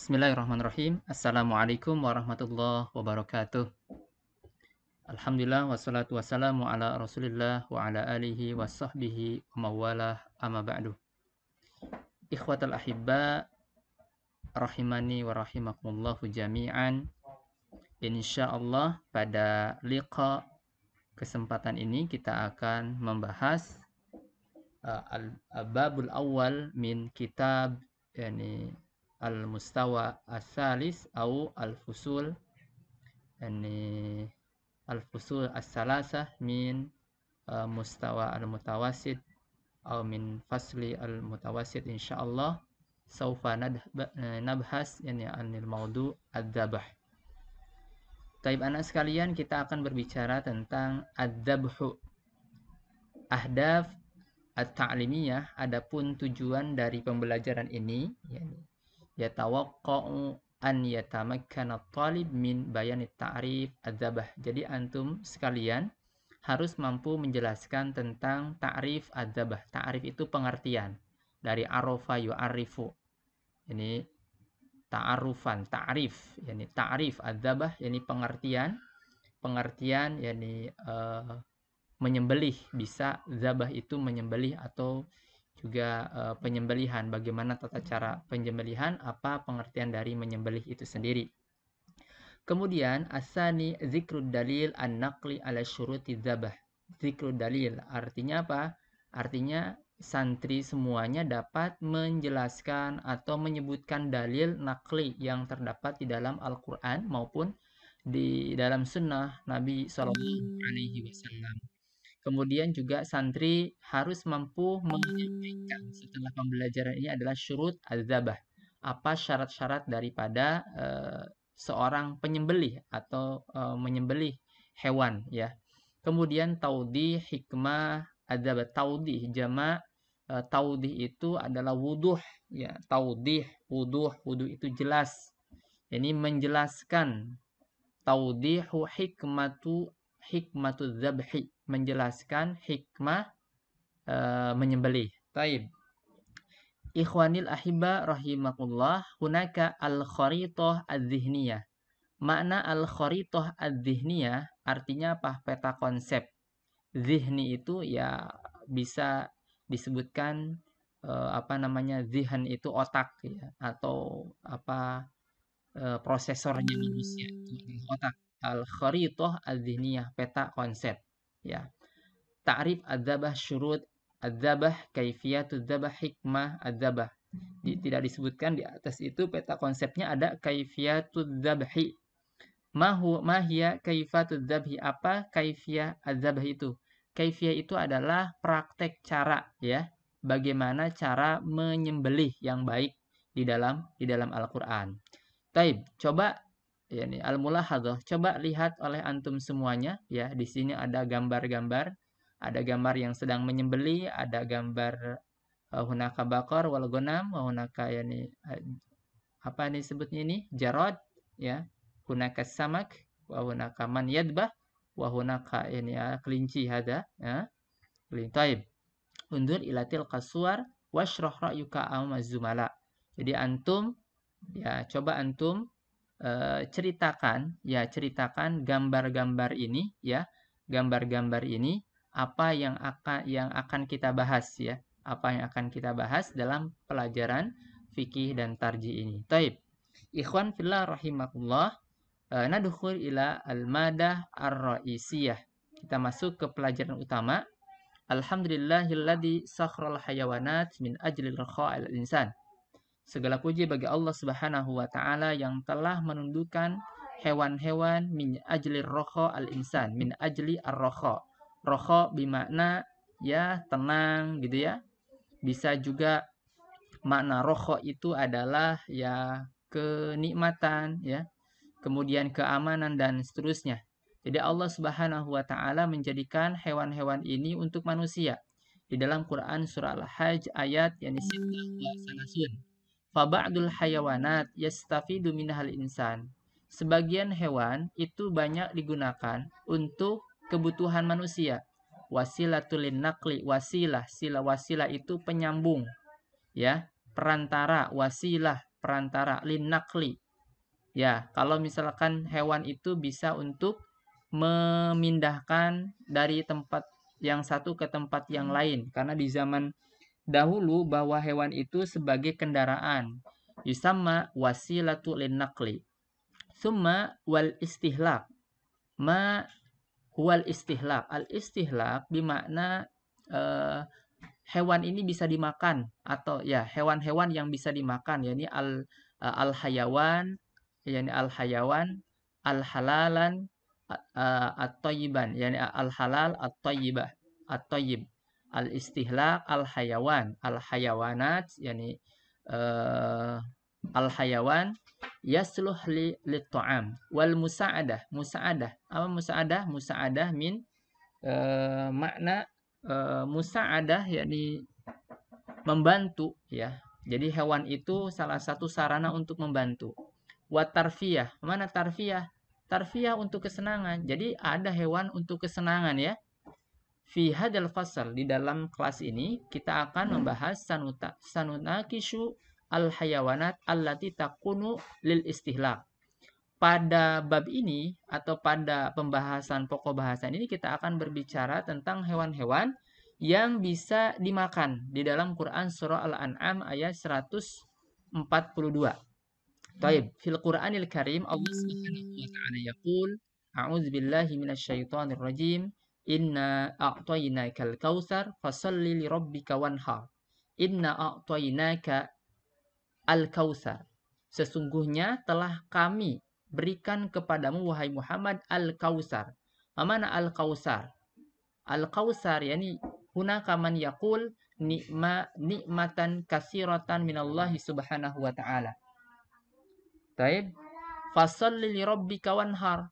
Bismillahirrahmanirrahim. Assalamualaikum warahmatullahi wabarakatuh. Alhamdulillah wassalatu wassalamu ala Rasulillah wa ala alihi wa sahbihi wa mawalah amma ba'du. Ikhwatal ahibba rahimani wa rahimakumullahu jami'an. Insyaallah pada liqa kesempatan ini kita akan membahas al-babul awal min kitab al-mustawa as-salis atau al-fusul al-fusul as-salasah min mustawa al-mutawasid atau min fasli al-mutawasid insyaallah saufa nabhas anil maudu ad-dabh. Taib anak sekalian, kita akan berbicara tentang ad-dabhu. Ahdaf at-ta'limiyah, adapun tujuan dari pembelajaran ini yatawaqqa'u an yatamakkana at-talib min bayan at-ta'rif ad-dabh. Jadi antum sekalian harus mampu menjelaskan tentang ta'rif ad-dabh. Ta'rif itu pengertian dari arafa yu'arifu. Ini ta'arufan, ta'rif, yani ta'rif ad-dabh, yani pengertian yani menyembelih, bisa zabah itu menyembelih atau juga penyembelihan. Bagaimana tata cara penyembelihan, apa pengertian dari menyembelih itu sendiri. Kemudian asani zikrud dalil an-naqli ala syuruti zabah. Zikrud dalil artinya apa? Artinya santri semuanya dapat menjelaskan atau menyebutkan dalil nakli yang terdapat di dalam Al-Quran maupun di dalam sunnah Nabi SAW. Kemudian juga santri harus mampu menyampaikan setelah pembelajaran ini adalah syurut az-zabah. Apa syarat-syarat daripada seorang penyembelih atau menyembelih hewan ya. Kemudian taudih hikmah adzabah. Taudih jama' taudih itu adalah wuduh ya. Taudih wuduh itu jelas. Ini menjelaskan. Taudihu hikmatu dzabhi, menjelaskan hikmah menyembelih. Taib. Ikhwanil ahibba rahimakumullah, hunaka al-kharitah adz-dzihniyah. Makna al-kharitah adz-dzihniyah artinya apa? Peta konsep. Zihni itu ya bisa disebutkan zihan itu otak ya, atau prosesornya manusia itu adalah otak. Al-kharitah adz-dzihniyah, peta konsep ya. Ta'rif adzabah, syurut adzabah, kaifiyatudz dzabah, hikmah adzabah. Tidak disebutkan di atas itu peta konsepnya ada kaifiyatudz dzabhi. Mahia kaifiyatudz dzabhi, apa kaifiyah adzabah itu? Kaifiyah itu adalah praktek cara ya, bagaimana cara menyembelih yang baik di dalam Al-Qur'an. Taib, coba ya nih al-mulahadzah, coba lihat oleh antum semuanya ya. Di sini ada gambar-gambar, ada gambar yang sedang menyembelih, ada gambar hunaka bakar wal ghanam, hunaka yani apa ini sebutnya ini? Jarad ya. Hunaka samak wa hunaka man yadbah wa hunaka ini kelinci hada ya. Taib. Undur ilatil qaswar washrah ra'yuka amazumala. Jadi antum ya, coba antum ceritakan gambar-gambar ini ya, gambar-gambar ini apa yang akan kita bahas ya, apa yang akan kita bahas dalam pelajaran fikih dan tarjih ini. Taib. Ikhwan fillah rahimakumullah, nadkhul ila al-madah ar-ra'isiyah. Kita masuk ke pelajaran utama. Alhamdulillahilladzi sakhral hayawanat min ajlil rakha'il insan. Segala puji bagi Allah Subhanahu wa taala yang telah menundukkan hewan-hewan min ajli rokho al-insan, min ajli ar-rokho. Rokho bermakna ya tenang gitu ya. Bisa juga makna rokho itu adalah ya kenikmatan ya. Kemudian keamanan dan seterusnya. Jadi Allah Subhanahu wa taala menjadikan hewan-hewan ini untuk manusia. Di dalam Quran surah Al-Hajj ayat yang disebut Faba'dul hayawanat yastafidu minhal insan. Sebagian hewan itu banyak digunakan untuk kebutuhan manusia. Wasilatul naqli, wasilah itu penyambung. Ya, perantara, wasilah perantara, linakli. Ya, kalau misalkan hewan itu bisa untuk memindahkan dari tempat yang satu ke tempat yang lain. Karena di zaman dahulu bahwa hewan itu sebagai kendaraan. Yusamma wasilatu linakli. Summa wal istihlak. Ma huwal istihlak. Al istihlak bermakna hewan ini bisa dimakan atau ya hewan-hewan yang bisa dimakan, yakni al hayawan, yakni al hayawan al halalan at-thayyiban, yakni al halal at-thayyibah at-thayyib. Al istihlak al hayawan, al hayawanat, yakni al hayawan yasluh li ta'am wal musa'adah. Musa'adah apa musa'adah? Musa'adah min makna musa'adah, yakni membantu ya. Jadi hewan itu salah satu sarana untuk membantu. Wa tarfiyah. Mana tarfiyah? Tarfiyah untuk kesenangan. Jadi ada hewan untuk kesenangan ya. Fi hadal fasal, di dalam kelas ini kita akan membahas sanunakishu al hayawanat allati takunu lil istihlak. Pada bab ini atau pada pembahasan pokok bahasan ini kita akan berbicara tentang hewan-hewan yang bisa dimakan di dalam Quran surah Al-An'am ayat 142. Taib, fil Qur'anil Karim Allah Subhanahu wa taala yaqul, a'udzubillahi minasyaitonir rajim. Inna a'tainakal kautsar fasalli li rabbika wanhar. Inna a'tainaka al-kautsar. Sesungguhnya telah kami berikan kepadamu wahai Muhammad al-kautsar. Mana al-kautsar? Al-kautsar yakni hunaka man yaqul nikmatan katsiratan minallahi subhanahu wa ta'ala. Taib, fasalli li rabbika wanhar.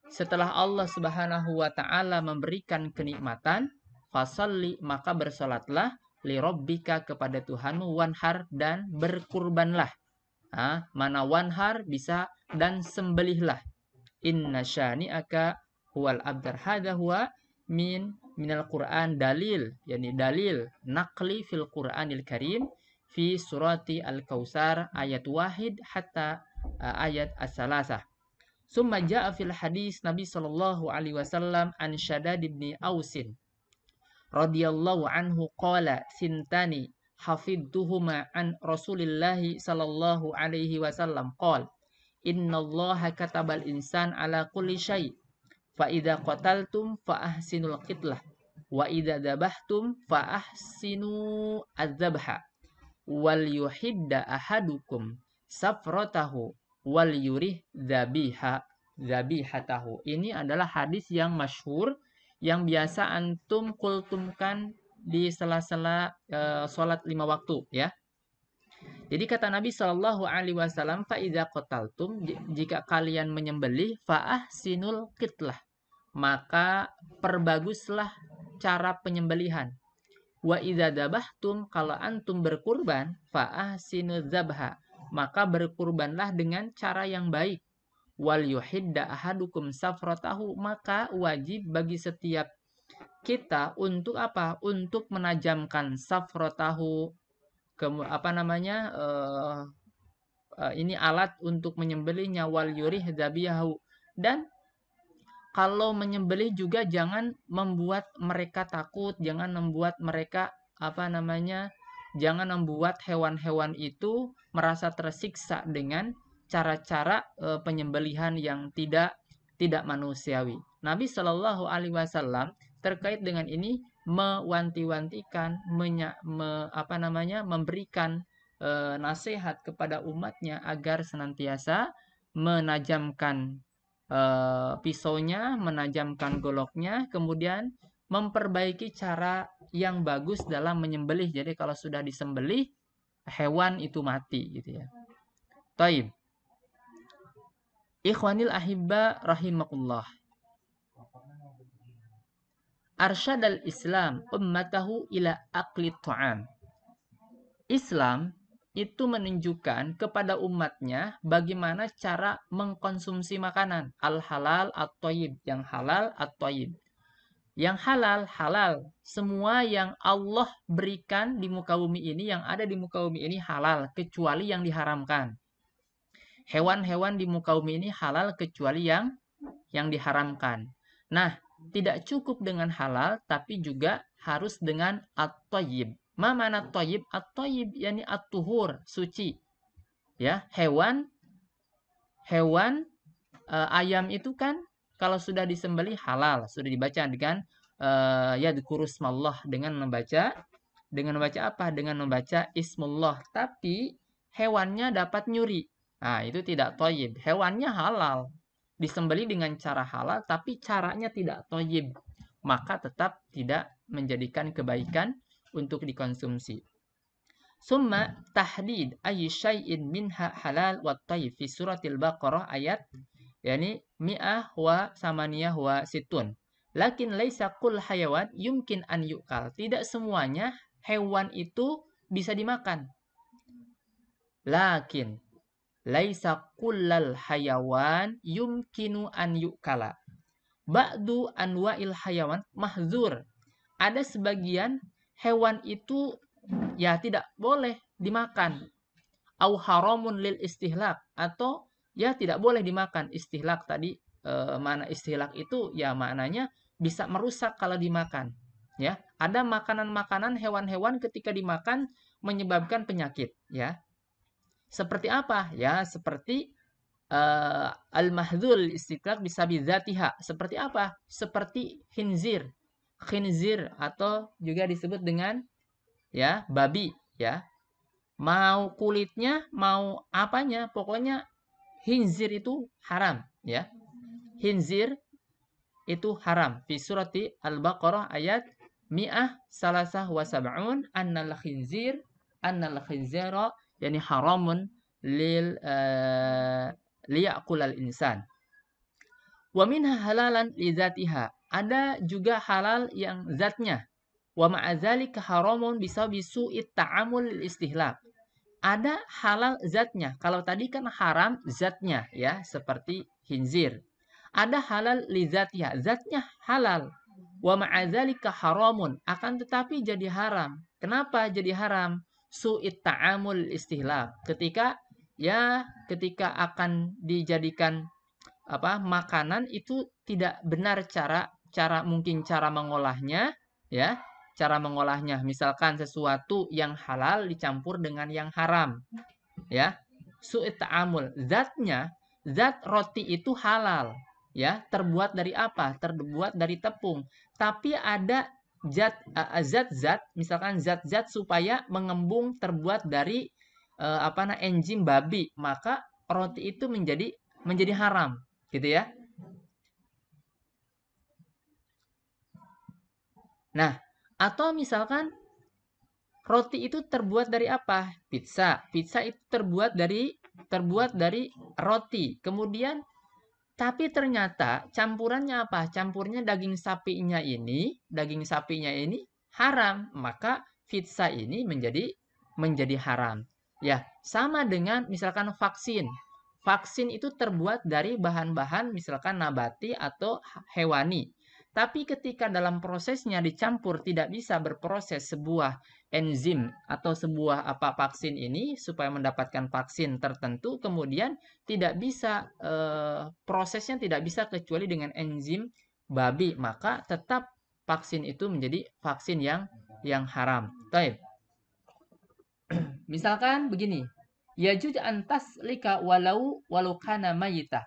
Setelah Allah Subhanahu wa taala memberikan kenikmatan, fasalli, maka bersalatlah, li rabbika, kepada Tuhanmu, wanhar, dan berkurbanlah. Mana wanhar bisa dan sembelihlah. Inna syani'aka huwal abtar. Hadza huwa minal Qur'an dalil, yakni dalil naqli fil Qur'anil Karim fi surati Al-Kautsar ayat 1 hatta ayat as-salasah. Summa ja'a fil hadis Nabi sallallahu alaihi wasallam an Shaddad ibn Ausin radhiyallahu anhu qala sintani hafidtuhuma an Rasulillah sallallahu alaihi wasallam qala innallaha katabal insan ala kulli syai' fa idza qataltum fa ahsinul qitlah wa idza dzabhtum fa ahsinu adzabha wal yuhidda ahadukum safratahu wal yurih zabihatahu. Ini adalah hadis yang masyhur yang biasa antum kultumkan di sela-sela salat 5 waktu ya. Jadi kata Nabi Shallallahu alaihi wasallam, fa idza qataltum, jika kalian menyembelih, fa ahsinul qitlah, maka perbaguslah cara penyembelihan. Wa idza dzabhtum, kalau antum berkurban, fa ahsinuz zabha, maka berkurbanlah dengan cara yang baik. Wal yuhidda ahadukum safratahu, maka wajib bagi setiap kita untuk apa? Untuk menajamkan safratahu, ini alat untuk menyembelihnya, wal yurih zabiyahu, dan kalau menyembelih juga jangan membuat mereka takut, jangan membuat mereka jangan membuat hewan-hewan itu merasa tersiksa dengan cara-cara penyembelihan yang tidak manusiawi. Nabi Shallallahu alaihi wasallam terkait dengan ini mewanti-wantikan, memberikan nasihat kepada umatnya agar senantiasa menajamkan pisaunya, menajamkan goloknya, kemudian memperbaiki cara yang bagus dalam menyembelih. Jadi kalau sudah disembelih, hewan itu mati gitu ya. Taib. Ikhwanil ahibba rahimakumullah. Arsyadal Islam ummatahu ila akli ta'am. Islam itu menunjukkan kepada umatnya bagaimana cara mengkonsumsi makanan. Al-halal at-thayyib, yang halal at-thayyib. Yang halal. Semua yang Allah berikan di muka bumi ini, yang ada di muka bumi ini halal, kecuali yang diharamkan. Hewan-hewan di muka bumi ini halal kecuali yang diharamkan. Nah, tidak cukup dengan halal, tapi juga harus dengan at-thayyib. Ma mana thayyib? At-thayyib yakni at-tuhur, suci. Ya, hewan ayam itu kan kalau sudah disembelih halal, sudah dibaca dengan yadhkurusmallah, dengan membaca apa? Dengan membaca ismullah. Tapi hewannya dapat nyuri. Nah, itu tidak thayyib. Hewannya halal, disembelih dengan cara halal, tapi caranya tidak thayyib. Maka tetap tidak menjadikan kebaikan untuk dikonsumsi. Summa tahdid ayy syai'in minha halal wa thayyib fi suratil Baqarah ayat yani mi'ah wa samaniyah wa situn. Lakin laisa kull hayawan yumkin an yu'kal. Tidak semuanya hewan itu bisa dimakan. Lakin laisa kullal hayawan yumkinu an yu'kala. Ba'du anwa'il hayawan mahzur. Ada sebagian hewan itu ya tidak boleh dimakan. Au haramun lil istihlak, atau ya tidak boleh dimakan. Istihlak tadi mana istihlak itu ya maknanya bisa merusak kalau dimakan. Ya, ada makanan-makanan hewan-hewan ketika dimakan menyebabkan penyakit, ya. Seperti apa? Ya, seperti al-mahdzul istihlak bisa bidzatiha. Seperti apa? Seperti khinzir. Khinzir atau juga disebut dengan ya babi, ya. Mau kulitnya, mau apanya, pokoknya khinzir itu haram, ya. Khinzir itu haram. Fi surati Al-Baqarah ayat mi'ah salasah wa sab'un annal khinzira yani haramun liya'kulal insan. Wa minha halalan li dzatiha. Ada juga halal yang zatnya. Wa ma'adzalika haramun bisu ta'amul istihlak. Ada halal zatnya. Kalau tadi kan haram zatnya, ya, seperti khinzir. Ada halal li zatnya. Zatnya halal. Wa ma'adzalika haramun. Akan tetapi jadi haram. Kenapa jadi haram? Su'it ta'amul istihlak. Ketika akan dijadikan makanan itu tidak benar cara mengolahnya, ya. Cara mengolahnya, misalkan sesuatu yang halal dicampur dengan yang haram, ya. Su'it ta'amul, zat roti itu halal, ya, terbuat dari apa? Terbuat dari tepung. Tapi ada zat-zat, misalkan zat-zat supaya mengembung terbuat dari enzim babi, maka roti itu menjadi haram, gitu ya. Nah, atau misalkan roti itu terbuat dari apa? Pizza. Pizza itu terbuat dari roti. Kemudian tapi ternyata campurannya apa? Campurnya daging sapinya ini haram, maka pizza ini menjadi haram. Ya, sama dengan misalkan vaksin. Vaksin itu terbuat dari bahan-bahan misalkan nabati atau hewani. Tapi ketika dalam prosesnya dicampur tidak bisa berproses sebuah enzim atau sebuah vaksin ini supaya mendapatkan vaksin tertentu, kemudian tidak bisa prosesnya tidak bisa kecuali dengan enzim babi, maka tetap vaksin itu menjadi vaksin yang haram. Baik. Misalkan begini, yajuj antas lika walau kana mayitah.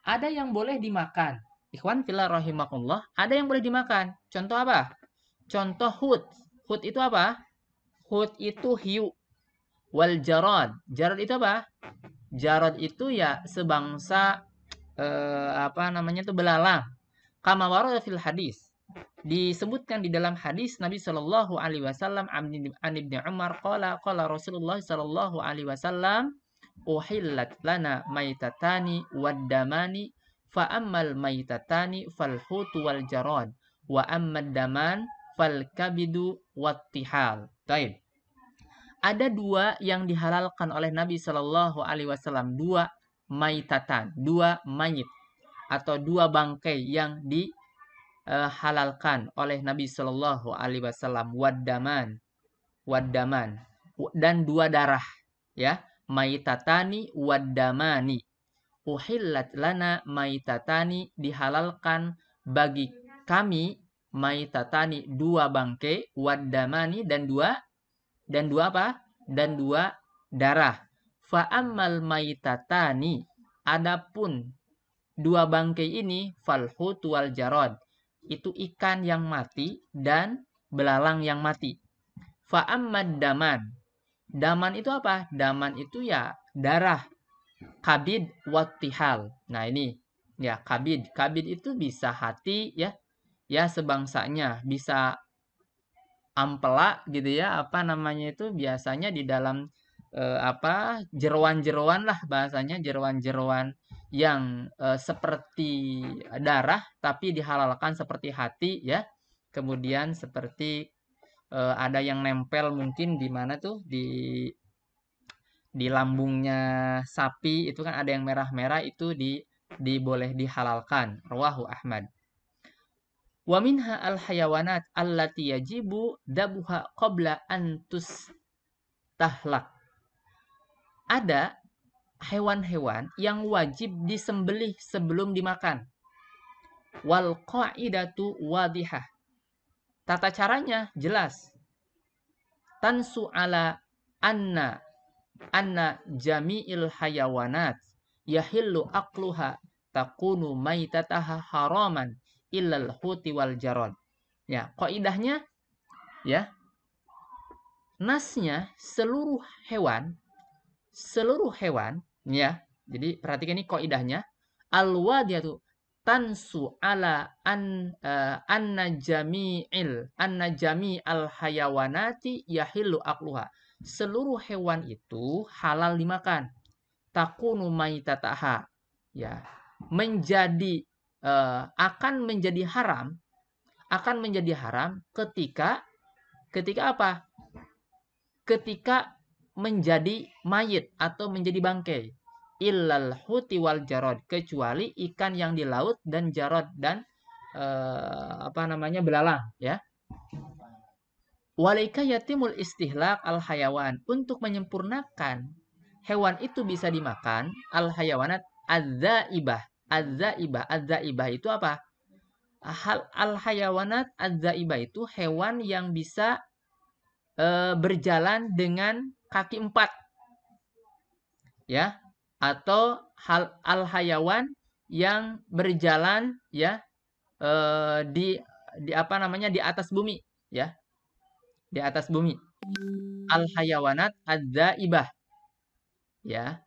Ada yang boleh dimakan. Ikhwan fillah rahimakumullah, ada yang boleh dimakan. Contoh apa? Contoh hut. Hut itu apa? Hut itu hiu. Wal jarad. Jarad itu apa? Jarad itu ya sebangsa belalang. Kama warada fil hadis. Disebutkan di dalam hadis Nabi sallallahu alaihi wasallam an Ibnu Umar qala Rasulullah sallallahu alaihi wasallam uhillat lana maitatani waddamani fa ammal maitatani fal hutu wal jarad wa ammad daman fal kabidu wattihal. Baik. Ada dua yang dihalalkan oleh Nabi Shallallahu Alaihi Wasallam, dua maitatan, dua mayit atau dua bangkai yang dihalalkan oleh Nabi Shallallahu Alaihi Wasallam wadaman dan 2 darah, ya, maitatani wadamani. Uhillat lana maitatani, dihalalkan bagi kami maitatani 2 bangkai, wadamani dan 2 apa? Dan 2 darah. Fa ammal maitatani, adapun 2 bangkai ini, falhut wal jarad, itu ikan yang mati dan belalang yang mati. Fa ammad daman, daman itu apa? Daman itu ya darah. Kabid wattihal. Nah ini ya, kabid itu bisa hati, ya, ya sebangsanya, bisa ampela gitu ya, apa namanya itu, biasanya di dalam jeroan-jeroan lah bahasanya, jeroan-jeroan yang seperti darah tapi dihalalkan seperti hati, ya. Kemudian seperti ada yang nempel mungkin di mana tuh, di lambungnya sapi itu kan ada yang merah-merah, itu boleh dihalalkan. Rawahu Ahmad. Wa minha al hayawanat allati yajibu dabuha qabla an tustahlak. Ada hewan-hewan yang wajib disembelih sebelum dimakan. Wal qaidatu wadihah. Tata caranya jelas. Tansu ala anna jami'il hayawanat yahillu aqluha takunu maitataha haraman illal huti wal jarad. Ya, kaidahnya, ya, nasnya seluruh hewan, ya. Jadi perhatikan ini kaidahnya, al-wadiyatu tansu ala anna jami'al hayawanati yahillu aqluha. Seluruh hewan itu halal dimakan. Takunu maitataha, ya, menjadi akan menjadi haram ketika apa? Ketika menjadi mayit atau menjadi bangkai. Illal huti wal jarad, kecuali ikan yang di laut dan jarad dan belalang, ya. Walaika yatimul istihlak al hayawan, untuk menyempurnakan hewan itu bisa dimakan, al hayawanat adzaibah itu apa? Al hayawanat adzaibah itu hewan yang bisa berjalan dengan kaki 4, ya, atau al hayawan yang berjalan, ya, di atas bumi, ya, di atas bumi. Al hayawanat adzaibah, ya,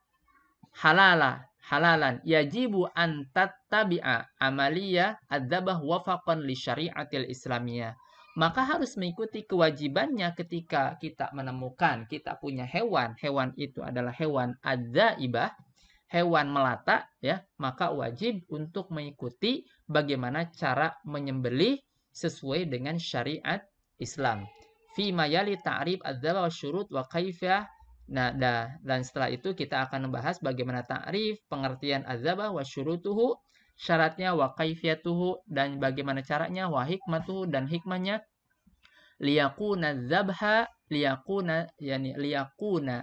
halalan yajibu an tattabi'a amaliyah adzabah wafaqan li syari'atil islamiyah. Maka harus mengikuti kewajibannya ketika kita menemukan, kita punya hewan itu adalah hewan adzaibah, hewan melata, ya, maka wajib untuk mengikuti bagaimana cara menyembelih sesuai dengan syariat Islam. Fi mayali ta'rif adzabah wa syurut wa kaifiyah. Nah, dan setelah itu kita akan membahas bagaimana ta'rif, pengertian adzabah, wa syurutuhu, syaratnya, wa kaifiyatuhu, dan bagaimana caranya, wa hikmatuhu, dan hikmahnya. Liyakuna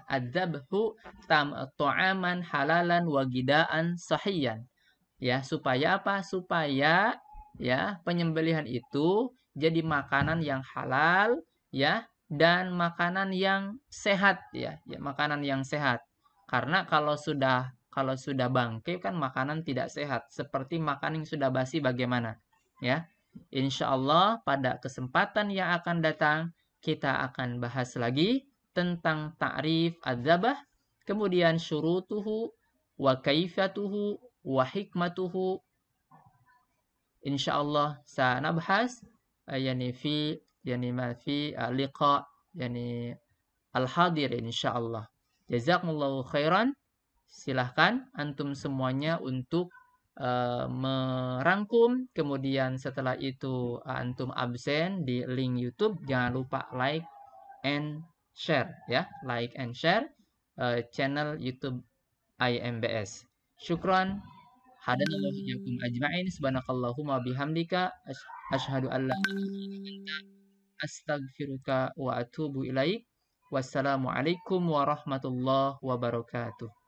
adzabhu ta'aman halalan wa gidaan sahiyan. Ya, supaya apa? Supaya, ya, penyembelihan itu jadi makanan yang halal, ya, dan makanan yang sehat, ya, makanan yang sehat. Karena kalau sudah bangkai kan makanan tidak sehat, seperti makanan yang sudah basi bagaimana, ya. Insya Allah pada kesempatan yang akan datang kita akan bahas lagi tentang ta'rif adzabah, kemudian syurutuhu wa kaifatuhu wa hikmatuhu. Insya Allah sanabhas fi liqa al-hadir insyaallah. Jazakumullahu khairan. Silahkan antum semuanya untuk merangkum, kemudian setelah itu antum absen di link YouTube. Jangan lupa like and share, ya, like and share channel YouTube IMBS. Syukran. Hadanallahu iyyakum ajma'in. Subhanakallahumma bihamdika Asyhadu an la astaghfiruka wa atubu ilaik. Wassalamualaikum warahmatullahi wabarakatuh.